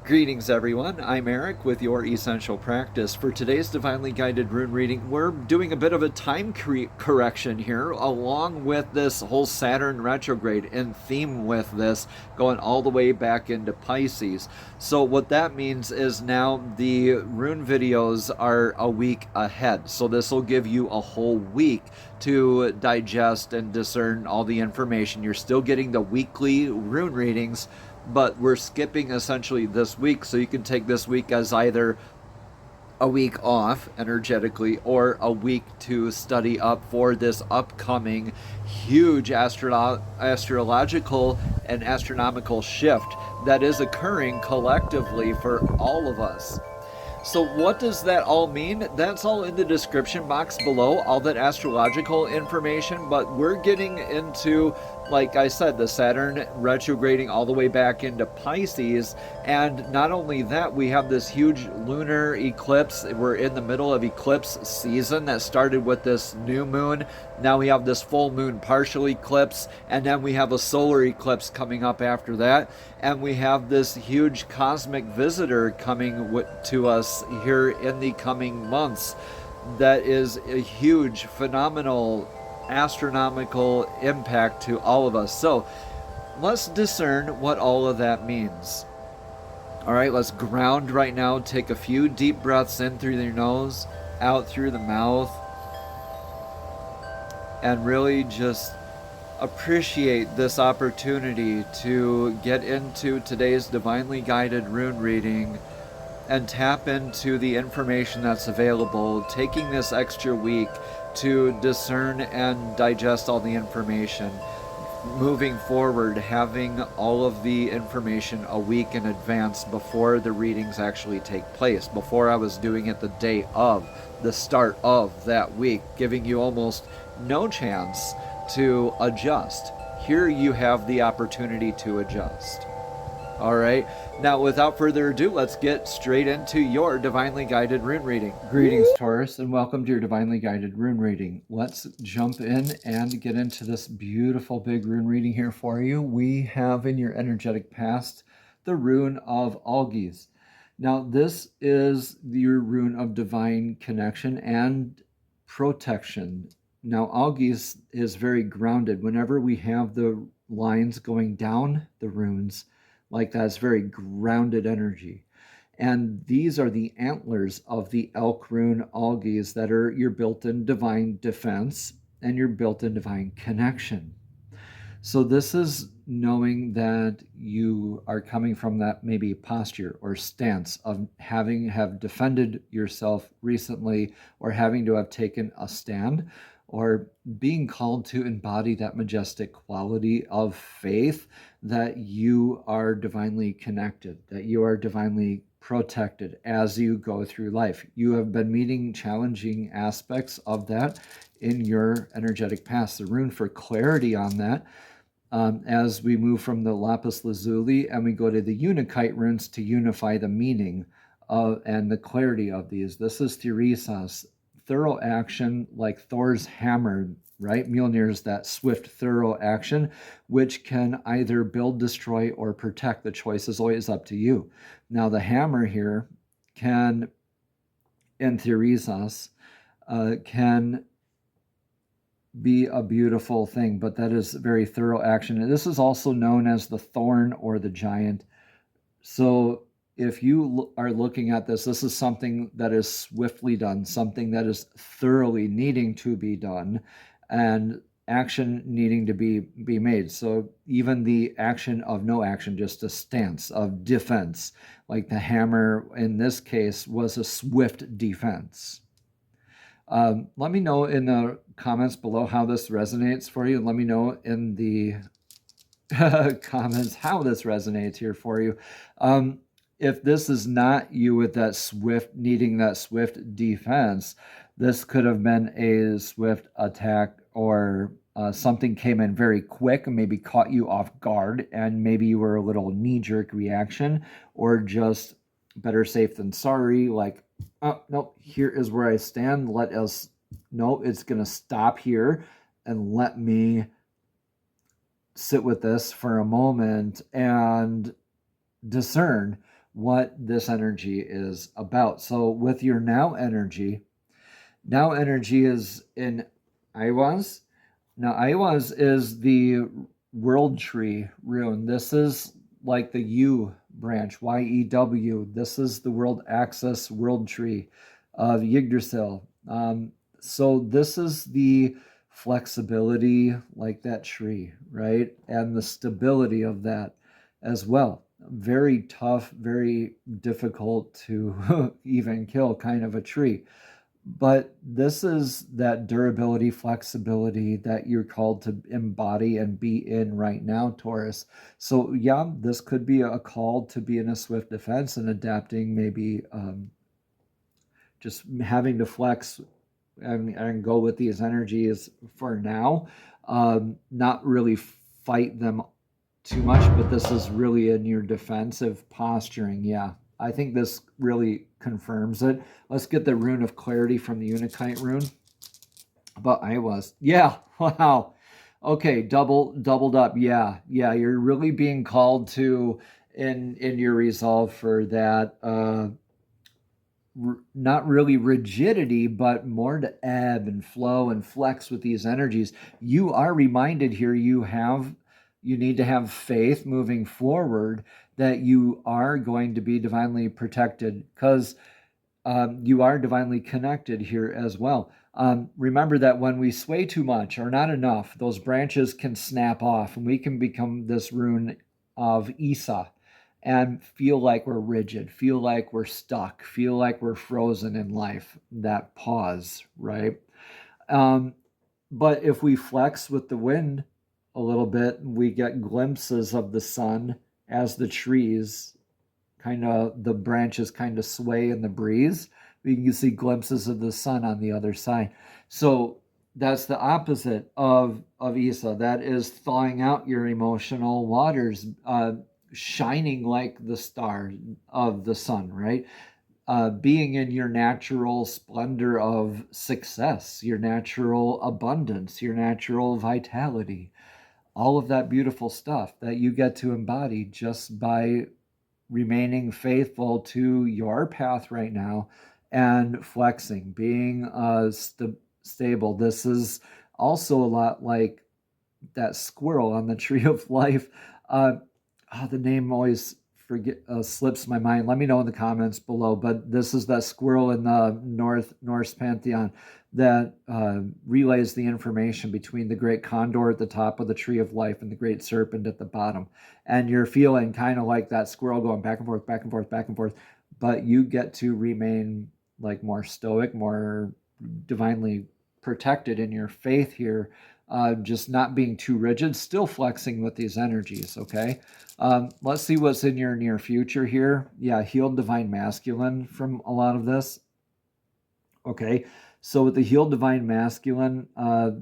Greetings, everyone. I'm Eric with Your Essential Practice. For today's Divinely Guided Rune reading, we're doing a bit of a time correction here, along with this whole Saturn retrograde, in theme with this, going all the way back into Pisces. So what that means is now the rune videos are a week ahead. So this will give you a whole week to digest and discern all the information. You're still getting the weekly rune readings, but we're skipping essentially this week, so you can take this week as either a week off energetically or a week to study up for this upcoming huge astrological and astronomical shift that is occurring collectively for all of us. So what does that all mean? That's all in the description box below, all that astrological information, but we're getting into, like I said, the Saturn retrograding all the way back into Pisces, and not only that, we have this huge lunar eclipse. We're in the middle of eclipse season that started with this new moon. Now we have this full moon partial eclipse, and then we have a solar eclipse coming up after that, and we have this huge cosmic visitor coming to us here in the coming months. That is a huge, phenomenal, astronomical impact to all of us. So let's discern what all of that means. All right, let's ground right now. Take a few deep breaths in through your nose, out through the mouth, and really just appreciate this opportunity to get into today's divinely guided rune reading and tap into the information that's available, taking this extra week to discern and digest all the information. Moving forward, having all of the information a week in advance before the readings actually take place. Before, I was doing it the day of, the start of that week, giving you almost no chance to adjust. Here you have the opportunity to adjust. All right. Now, without further ado, let's get straight into your divinely guided rune reading. Greetings, Taurus, and welcome to your divinely guided rune reading. Let's jump in and get into this beautiful big rune reading here for you. We have in your energetic past the rune of Algiz. Now, this is your rune of divine connection and protection. Now, Algiz is very grounded. Whenever we have the lines going down the runes, like that, it's very grounded energy. And these are the antlers of the elk rune Algiz that are your built-in divine defense and your built-in divine connection. So this is knowing that you are coming from that maybe posture or stance of having have defended yourself recently, or having to have taken a stand, or being called to embody that majestic quality of faith that you are divinely connected, that you are divinely protected as you go through life. You have been meeting challenging aspects of that in your energetic past. The rune for clarity on that, as we move from the lapis lazuli and we go to the unikite runes to unify the meaning of and the clarity of these. This is Theresas, thorough action, like Thor's hammer, right? Mjolnir's that swift, thorough action, which can either build, destroy, or protect. The choice is always up to you. Now, the hammer here can, in Theresas, can be a beautiful thing, but that is very thorough action. And this is also known as the thorn or the giant. So if you are looking at this, this is something that is swiftly done, something that is thoroughly needing to be done, and action needing to be made. So even the action of no action, just a stance of defense, like the hammer in this case was a swift defense. Let me know in the comments below how this resonates for you. Let me know in the comments how this resonates here for you. If this is not you with that swift, needing that swift defense, this could have been a swift attack, or something came in very quick and maybe caught you off guard, and maybe you were a little knee-jerk reaction, or just better safe than sorry, like, oh, no, here is where I stand. No, it's going to stop here and let me sit with this for a moment and discern what this energy is about. So with your now energy is in Iwas. Now, Iwas is the world tree rune. This is like the U branch, YEW. This is the world axis world tree of Yggdrasil. So this is the flexibility like that tree, right? And the stability of that as well. Very tough, very difficult to even kill kind of a tree. But this is that durability, flexibility that you're called to embody and be in right now, Taurus. So yeah, this could be a call to be in a swift defense and adapting, maybe just having to flex and go with these energies for now. Not really fight them too much, but this is really in your defensive posturing. Yeah, I think this really confirms it. Let's get the rune of clarity from the Unakite rune. But I was, yeah, wow. Okay, doubled up. Yeah, you're really being called to in your resolve for that not really rigidity, but more to ebb and flow and flex with these energies. You are reminded here you need to have faith moving forward that you are going to be divinely protected, because you are divinely connected here as well. Remember that when we sway too much or not enough, those branches can snap off and we can become this rune of Isa and feel like we're rigid, feel like we're stuck, feel like we're frozen in life, that pause, right? But if we flex with the wind a little bit, we get glimpses of the sun as the trees the branches kind of sway in the breeze. We can see glimpses of the sun on the other side. So that's the opposite of Isa. That is thawing out your emotional waters, shining like the star of the sun, right? Being in your natural splendor of success, your natural abundance, your natural vitality, all of that beautiful stuff that you get to embody just by remaining faithful to your path right now and flexing, being stable. This is also a lot like that squirrel on the tree of life. The name always slips my mind. Let me know in the comments below. But this is that squirrel in the Norse pantheon that relays the information between the great condor at the top of the tree of life and the great serpent at the bottom. And you're feeling kind of like that squirrel going back and forth, back and forth, back and forth. But you get to remain like more stoic, more divinely protected in your faith here. Just not being too rigid, still flexing with these energies, okay? Let's see what's in your near future here. Yeah, healed divine masculine from a lot of this. Okay, so with the healed divine masculine,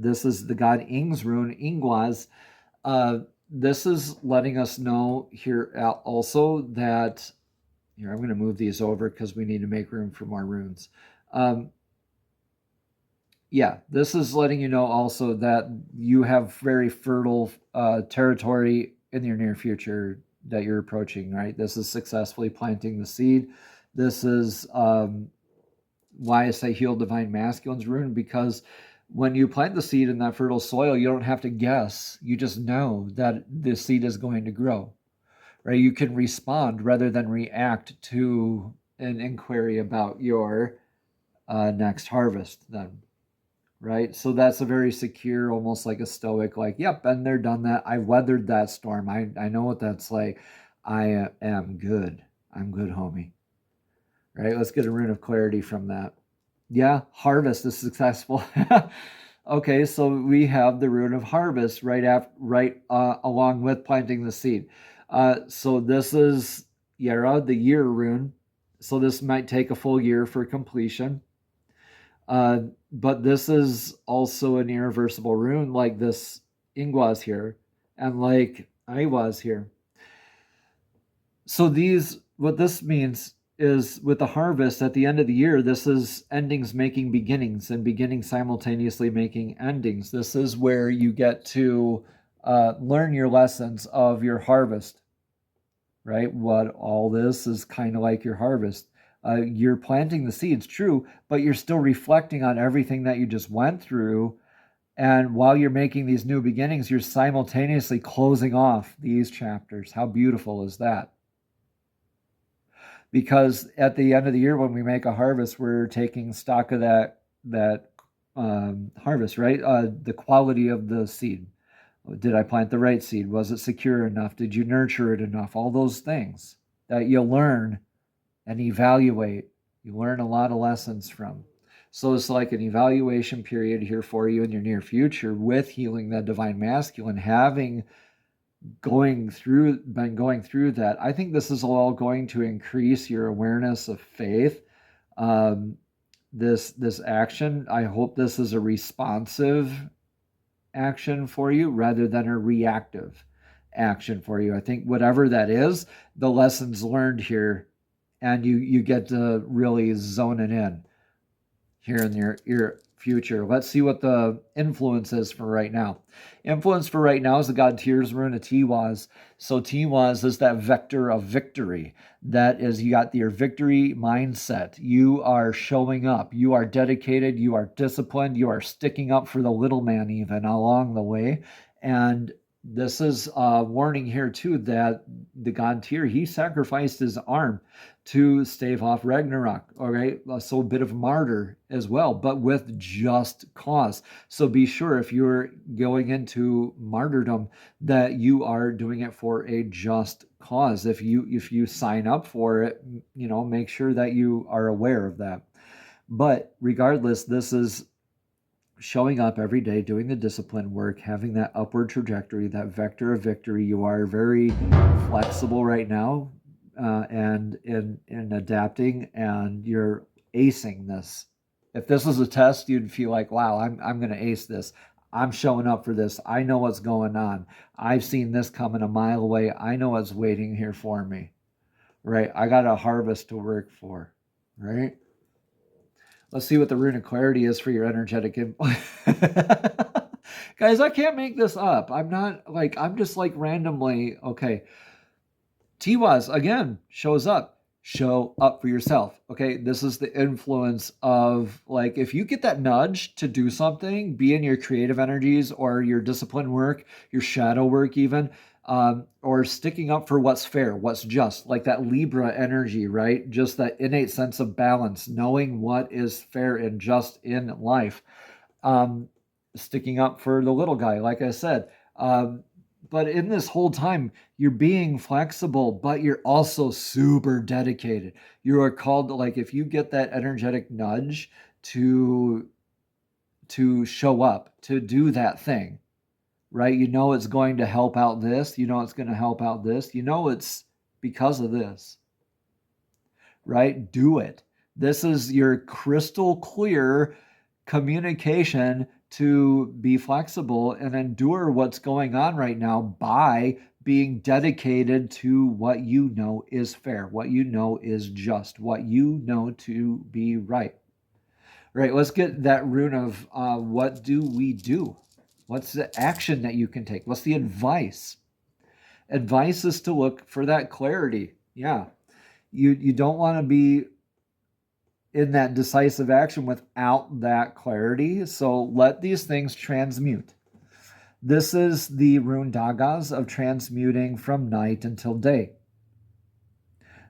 this is the god Ing's rune, Ingwaz. This is letting us know here also that, here, I'm going to move these over because we need to make room for more runes. Yeah, this is letting you know also that you have very fertile territory in your near future that you're approaching, right? This is successfully planting the seed. This is why I say heal divine masculine's rune, because when you plant the seed in that fertile soil, you don't have to guess. You just know that the seed is going to grow, right? You can respond rather than react to an inquiry about your next harvest then. Right? So that's a very secure, almost like a stoic, like, yep, been there, done that. I weathered that storm. I know what that's like. I am good. I'm good, homie. Right? Let's get a rune of clarity from that. Yeah, harvest is successful. Okay, so we have the rune of harvest along with planting the seed. So this is Yera, the year rune. So this might take a full year for completion. But this is also an irreversible rune, like this Ingwaz here, and like Iwaz here. So what this means is, with the harvest at the end of the year, this is endings making beginnings and beginnings simultaneously making endings. This is where you get to learn your lessons of your harvest, right? What all this is kind of like your harvest. You're planting the seeds, true, but you're still reflecting on everything that you just went through. And while you're making these new beginnings, you're simultaneously closing off these chapters. How beautiful is that? Because at the end of the year, when we make a harvest, we're taking stock of that harvest, right? The quality of the seed. Did I plant the right seed? Was it secure enough? Did you nurture it enough? All those things that you learn and evaluate. You learn a lot of lessons from. So it's like an evaluation period here for you in your near future with healing that divine masculine, having been going through that. I think this is all going to increase your awareness of faith. This action, I hope this is a responsive action for you rather than a reactive action for you. I think whatever that is, the lessons learned here, and you get to really zone it in here in your future. Let's see what the influence is for right now. Influence for right now is the god Tyr's rune of Tiwaz. So Tiwaz is that vector of victory. That is, you got your victory mindset. You are showing up. You are dedicated. You are disciplined. You are sticking up for the little man even along the way. And this is a warning here too that the god Tyr, he sacrificed his arm to stave off Ragnarok. All right, so a bit of martyr as well, but with just cause. So be sure if you're going into martyrdom that you are doing it for a just cause. If you sign up for it, make sure that you are aware of that. But regardless, this is showing up every day, doing the discipline work, having that upward trajectory, that vector of victory. You are very flexible right now, and in adapting, and you're acing this. If this was a test, you'd feel like, wow, I'm going to ace this. I'm showing up for this. I know what's going on. I've seen this coming a mile away. I know what's waiting here for me, right? I got a harvest to work for, right? Let's see what the rune of clarity is for your energetic Guys, I can't make this up. I'm just like randomly, okay. Tiwaz, again, shows up. Show up for yourself. Okay, this is the influence of, like, if you get that nudge to do something, be in your creative energies or your discipline work, your shadow work even, or sticking up for what's fair, what's just, like that Libra energy, right? Just that innate sense of balance, knowing what is fair and just in life. Sticking up for the little guy, like I said. But in this whole time, you're being flexible, but you're also super dedicated. You are called to, like, if you get that energetic nudge to show up, to do that thing, right? You know it's going to help out this. You know it's going to help out this. You know it's because of this, right? Do it. This is your crystal clear communication to be flexible and endure what's going on right now by being dedicated to what you know is fair, what you know is just, what you know to be right. Right, let's get that rune of what do we do? What's the action that you can take? What's the advice? Advice is to look for that clarity. Yeah. You don't want to be in that decisive action without that clarity. So let these things transmute. This is the rune dagas of transmuting from night until day.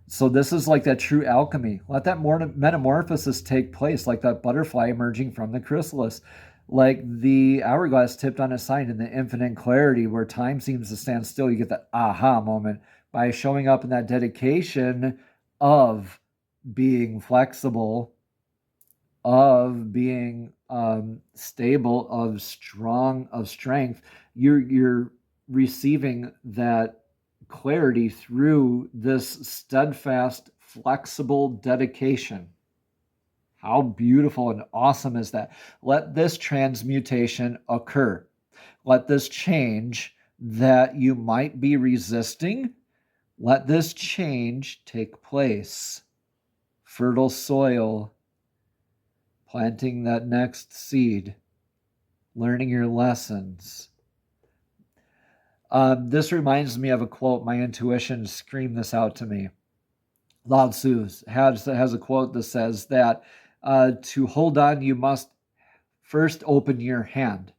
So this is like that true alchemy. Let that metamorphosis take place, like that butterfly emerging from the chrysalis, like the hourglass tipped on its side in the infinite clarity where time seems to stand still. You get that aha moment by showing up in that dedication of being flexible, of being stable, of strength. You're receiving that clarity through this steadfast, flexible dedication. How beautiful and awesome is that? Let this transmutation occur. Let this change that you might be resisting, let this change take place. Fertile soil, planting that next seed, learning your lessons. This reminds me of a quote. My intuition screamed this out to me. Lao Tzu has a quote that says that to hold on, you must first open your hand.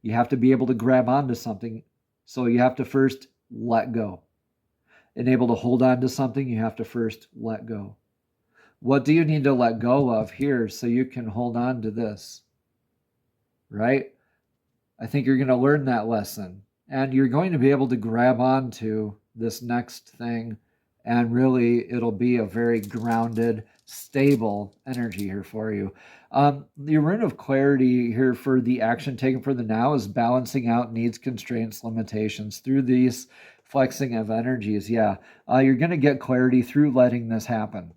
You have to be able to grab onto something. So you have to first let go. And able to hold on to something, you have to first let go. What do you need to let go of here so you can hold on to this? Right? I think you're going to learn that lesson. And you're going to be able to grab onto this next thing. And really, it'll be a very grounded, stable energy here for you. The rune of clarity here for the action taken for the now is balancing out needs, constraints, limitations through these flexing of energies. Yeah, you're going to get clarity through letting this happen.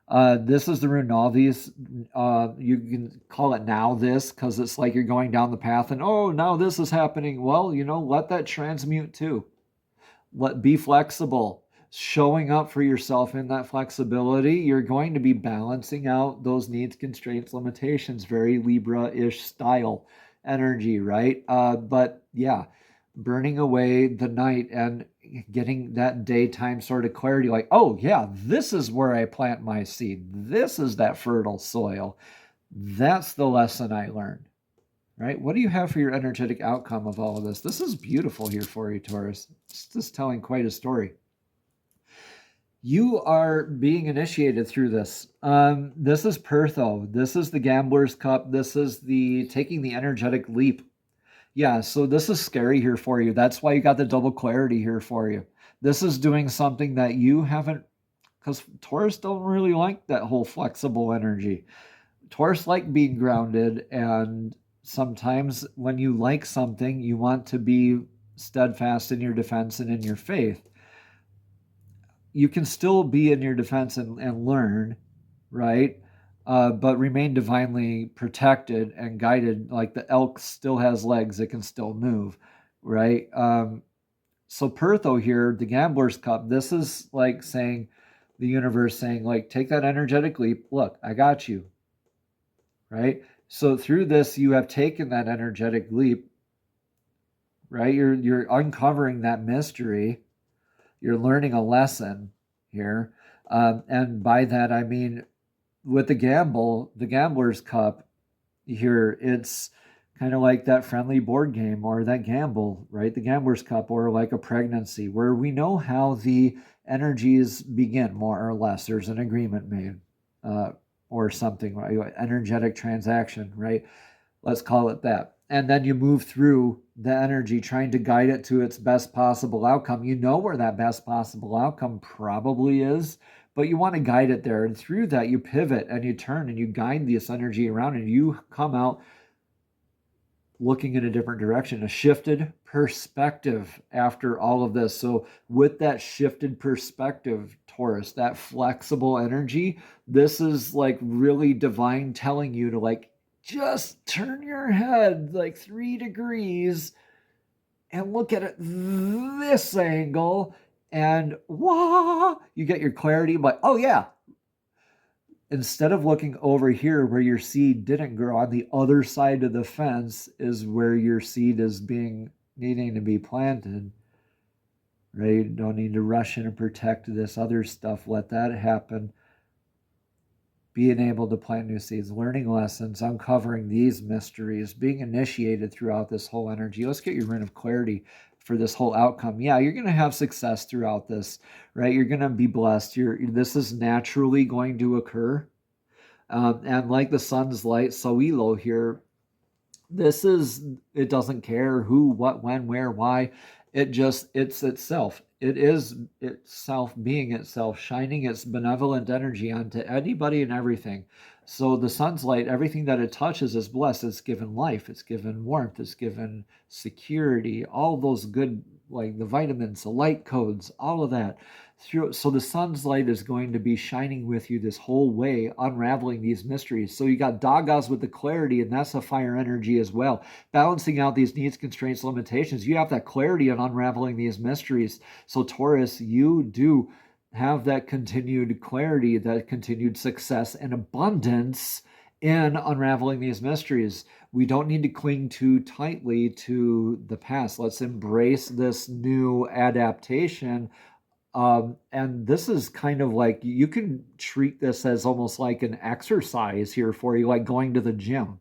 This is the rune Navis. You can call it now this because it's like you're going down the path and, oh, now this is happening. Well, let that transmute too. Be flexible. Showing up for yourself in that flexibility, you're going to be balancing out those needs, constraints, limitations, very Libra-ish style energy, right? But yeah, burning away the night and getting that daytime sort of clarity, like, oh yeah, this is where I plant my seed. This is that fertile soil. That's the lesson I learned, right? What do you have for your energetic outcome of all of this? This is beautiful here for you, Taurus. It's just telling quite a story. You are being initiated through this. This is Pertho. This is the Gambler's Cup. This is the taking the energetic leap. Yeah, so this is scary here for you. That's why you got the double clarity here for you. This is doing something that you haven't, because Taurus don't really like that whole flexible energy. Taurus like being grounded, and sometimes when you like something, you want to be steadfast in your defense and in your faith. You can still be in your defense and learn, right? But remain divinely protected and guided. Like the elk still has legs, it can still move, right? So Pertho here, the Gambler's Cup, this is like saying, the universe saying, like, take that energetic leap. Look, I got you, right? So through this, you have taken that energetic leap, right? You're uncovering that mystery. You're learning a lesson here. And by that, I mean, with the Gambler's Cup here, it's kind of like that friendly board game or that gamble, right? The Gambler's Cup, or like a pregnancy, where we know how the energies begin, more or less. There's an agreement made or something, right? Energetic transaction, right? Let's call it that. And then you move through the energy trying to guide it to its best possible outcome. You know where that best possible outcome probably is, but you want to guide it there. And through that, you pivot and you turn and you guide this energy around, and you come out looking in a different direction, a shifted perspective after all of this. So with that shifted perspective, Taurus, that flexible energy, this is like really divine telling you to like just turn your head like 3 degrees and look at it this angle, and you get your clarity. But oh yeah, instead of looking over here where your seed didn't grow, on the other side of the fence is where your seed is needing to be planted. Right? You don't need to rush in and protect this other stuff. Let that happen. Being able to plant new seeds, learning lessons, uncovering these mysteries, being initiated throughout this whole energy. Let's get your rune of clarity for this whole outcome. Yeah, you're going to have success throughout this, right? You're going to be blessed. This is naturally going to occur. And like the sun's light, Soilo here, it doesn't care who, what, when, where, why. It's itself. It is itself being itself, shining its benevolent energy onto anybody and everything. So the sun's light, everything that it touches is blessed. It's given life. It's given warmth. It's given security. All those good, like the vitamins, the light codes, all of that. So the sun's light is going to be shining with you this whole way, unraveling these mysteries. So you got Dagas with the clarity, and that's a fire energy as well. Balancing out these needs, constraints, limitations. You have that clarity on unraveling these mysteries. So Taurus, you do have that continued clarity, that continued success and abundance in unraveling these mysteries. We don't need to cling too tightly to the past. Let's embrace this new adaptation. And this is kind of like, you can treat this as almost like an exercise here for you, like going to the gym,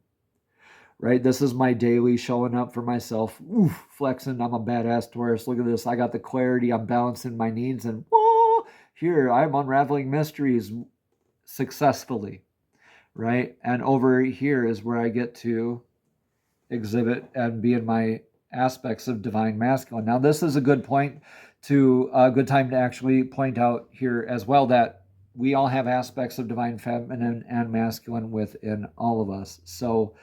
right? This is my daily showing up for myself. Oof, flexing. I'm a badass Taurus. Look at this. I got the clarity. I'm balancing my needs. And here I'm unraveling mysteries successfully, right? And over here is where I get to exhibit and be in my aspects of divine masculine. Now, this is a good point to a good time to actually point out here as well that we all have aspects of divine feminine and masculine within all of us. So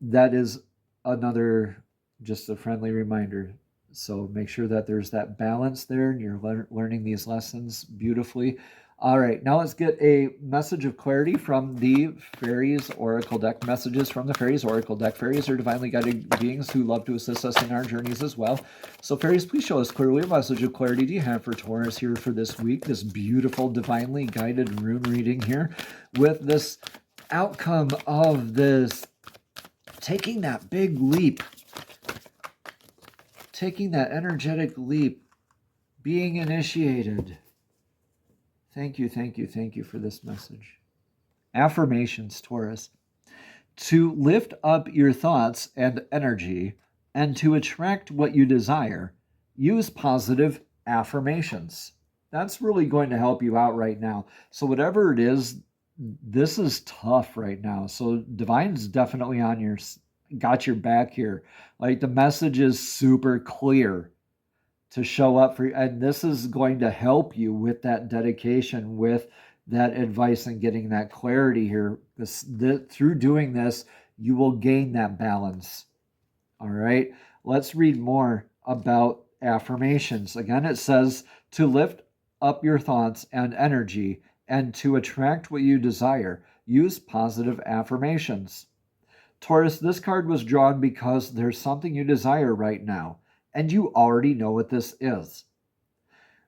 that is another, just a friendly reminder. So make sure that there's that balance there and you're learning these lessons beautifully. All right, now let's get a message of clarity from the Fairies Oracle deck. Messages from the Fairies Oracle deck. Fairies are divinely guided beings who love to assist us in our journeys as well. So Fairies, please show us clearly what message of clarity do you have for Taurus here for this week, this beautiful divinely guided rune reading here with this outcome of this taking that big leap, taking that energetic leap, being initiated. Thank you for this message. Affirmations, Taurus. To lift up your thoughts and energy and to attract what you desire, use positive affirmations. That's really going to help you out right now. So whatever it is, this is tough right now. So Divine's definitely got your back here. Like, the message is super clear to show up for you. And this is going to help you with that dedication, with that advice and getting that clarity here. Through doing this, you will gain that balance. All right. Let's read more about affirmations. Again, it says to lift up your thoughts and energy and to attract what you desire, use positive affirmations. Taurus, this card was drawn because there's something you desire right now, and you already know what this is.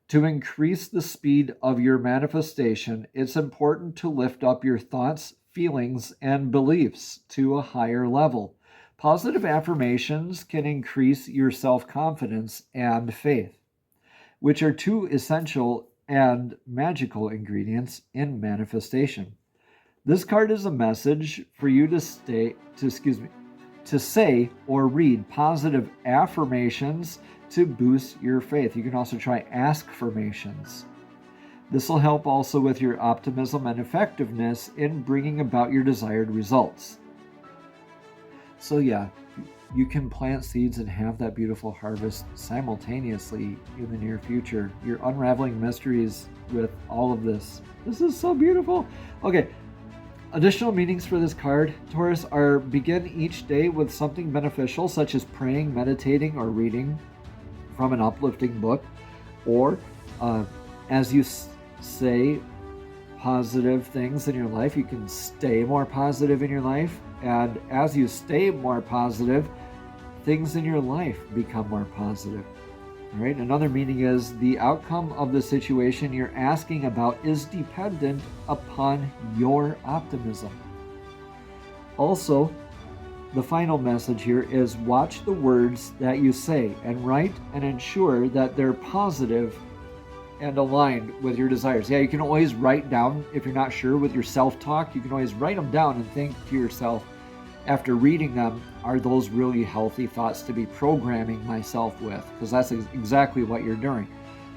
To increase the speed of your manifestation, it's important to lift up your thoughts, feelings, and beliefs to a higher level. Positive affirmations can increase your self-confidence and faith, which are two essential and magical ingredients in manifestation. This card is a message for you to say or read positive affirmations to boost your faith. You can also try askformations. This will help also with your optimism and effectiveness in bringing about your desired results. So yeah, you can plant seeds and have that beautiful harvest simultaneously in the near future. You're unraveling mysteries with all of this. This is so beautiful. Okay. Additional meanings for this card, Taurus, are begin each day with something beneficial, such as praying, meditating, or reading from an uplifting book, or as you say positive things in your life, you can stay more positive in your life, and as you stay more positive, things in your life become more positive. All right. Another meaning is the outcome of the situation you're asking about is dependent upon your optimism. Also, the final message here is watch the words that you say and write and ensure that they're positive and aligned with your desires. Yeah, you can always write down, if you're not sure with your self-talk, you can always write them down and think to yourself, after reading them, are those really healthy thoughts to be programming myself with? Because that's exactly what you're doing.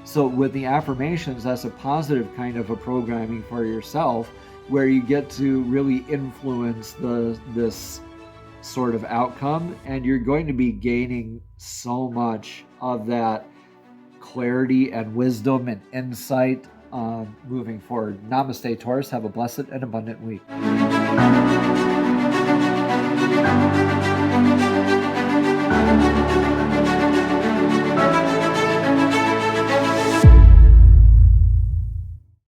So with the affirmations, that's a positive kind of a programming for yourself, where you get to really influence this sort of outcome, and you're going to be gaining so much of that clarity and wisdom and insight moving forward. Namaste, Taurus. Have a blessed and abundant week.